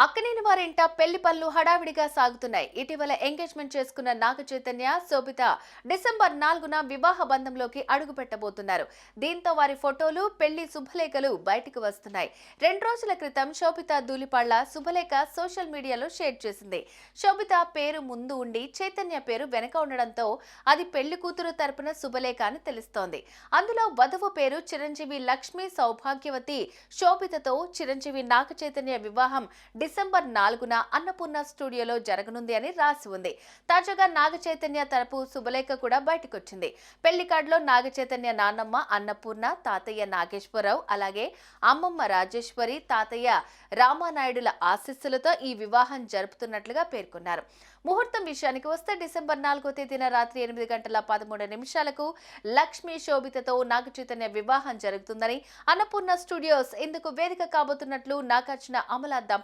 అక్కనేని వారింట పెళ్లి పనులు హడావిడిగా సాగుతున్నాయి. ఇటీవల ఎంగేజ్మెంట్ చేసుకున్న నాగ చైతన్య, శోభిత డిసెంబర్ 4న వివాహ బంధంలోకి అడుగు పెట్టబోతున్నారు. దీంతో వారి ఫోటోలు, పెళ్లి శుభలేఖలు బయటకు వస్తున్నాయి. 2 రోజుల క్రితం శోభిత ధూళిపాళ్ల శుభలేఖ సోషల్ మీడియాలో షేర్ చేసింది. శోభిత పేరు ముందు ఉండి చైతన్య పేరు వెనక ఉండడంతో అది పెళ్లి కూతురు తరపున శుభలేఖ అని తెలుస్తోంది. అందులో వధువు పేరు చిరంజీవి లక్ష్మి సౌభాగ్యవతి శోభితతో చిరంజీవి నాగ చైతన్య వివాహం డిసెంబర్ 4న అన్నపూర్ణ స్టూడియోలో జరగనుంది అని రాసి ఉంది. తాజాగా నాగ చైతన్య తరపు శుభలేఖ కూడా బయటకొచ్చింది. పెళ్లి కార్డులో నాగ చైతన్య నాన్నమ్మ అన్నపూర్ణ, తాతయ్య నాగేశ్వరరావు, అలాగే అమ్మమ్మ రాజేశ్వరి, తాతయ్య రామానాయుడుల ఆశీస్సులతో ఈ వివాహం జరుపుతున్నట్లుగా పేర్కొన్నారు. ముహూర్తం విషయానికి వస్తే డిసెంబర్ 4వ తేదీన రాత్రి 8:13 లక్ష్మీ శోభితతో నాగ చైతన్య వివాహం జరుగుతుందని, అన్నపూర్ణ స్టూడియోస్ ఇందుకు వేదిక కాబోతున్నట్లు నాగార్జున అమల దంపతులు